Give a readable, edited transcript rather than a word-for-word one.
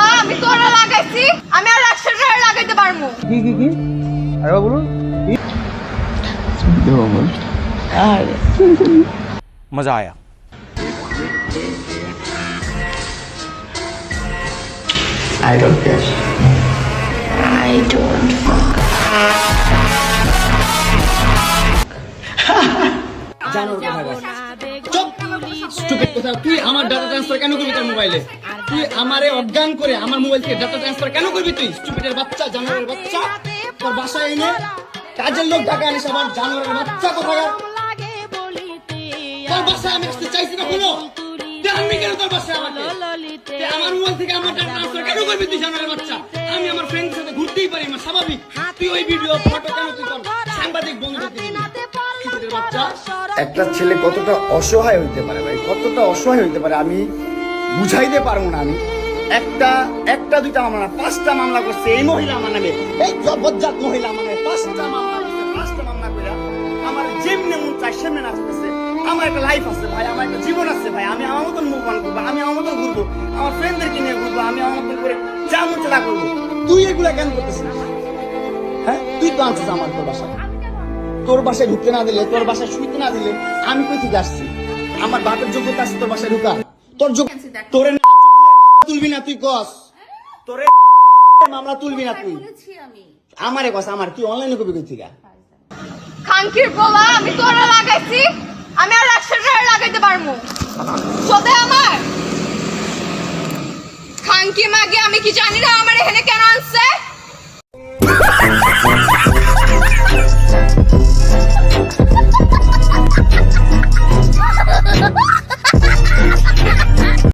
পোলা আমি তোরা লাগাইছি, আমি আর 100 টাকা লাগাইতে পারবো। কি আরে বলুন मजा आया। I don't care. I don't fuck. জানোর কথা বল চুপ স্টুপিড কথা তুই আমার ডাটা ট্রান্সফার কেন করবি তোর মোবাইলে তুই আমারে অজ্ঞান করে আমার মোবাইল থেকে ডাটা ট্রান্সফার কেন করবি তুই স্টুপিডের বাচ্চা জানোরের বাচ্চা তোর বাসায় এনে কাজের লোক ঢাকা আনিস আবার জানোরের বাচ্চা কোথাকার তোর বাসায় আমি আসতে চাইছি না কোনো আমি কেন তোর বাসায় আমাকে আমার মোবাইল থেকে আমার ডাটা ট্রান্সফার কেন করবি তুই জানোরের বাচ্চা আমি আমার ফ্রেন্ডের সাথে ঘুরতেই পারি না স্বাভাবিক তুই ওই ভিডিও ফটো কেন তুই তোর সাংবাদিক বন্ধুদের দিবি স্টুপিডের বাচ্চা একটা ছেলে কতটা অসহায় হইতে পারে ভাই, কতটা অসহায় হইতে পারে আমি বুঝাইতে পারবো না। আমি একটা দুইটা মামলা না 5টা মামলা করছে এই মহিলা আমার নামে, এই জবরদস্ত মহিলা আমার নামে 5টা মামলা করছে। 5টা মামলা করে আমার যেমনি মন চাই সেমনি নাচ করছে। আমার একটা লাইফ আছে ভাই, আমার একটা জীবন আছে ভাই, আমি আমার মতন মুভ অন করবো, আমি আমার মতন ঘুরবো, আমার ফ্রেন্ডদেরকে নিয়ে ঘুরবো, আমি আমার মতন করে যা মন চাই করবো। তুই এগুলা কেন করতেছিস? হ্যাঁ তুই তো আনছিস আমার তোর বাসায়, তোর বাসায় ঢুকতে না দিলে, তোর বাসায় শুইতে না দিলে আমি কই থেকে আসছি? আমার বাপের যোগ্যতা আছে তোর বাসায় ঢুকা? তোর তোরে না চুদলে মামলা তুলবি না তুই কস? তোরে মামলা তুলবি না তুই? আমারে কস, আমার তুই অনলাইনে কবি কই থেকে? খানকির পোলা আমি তোরা লাগাইছি, আমি আর 100 টাকা লাগাইতে পারবো। সোদে আমার খানকি মাগে আমি কি জানি না আমার এখানে কেন আনছে।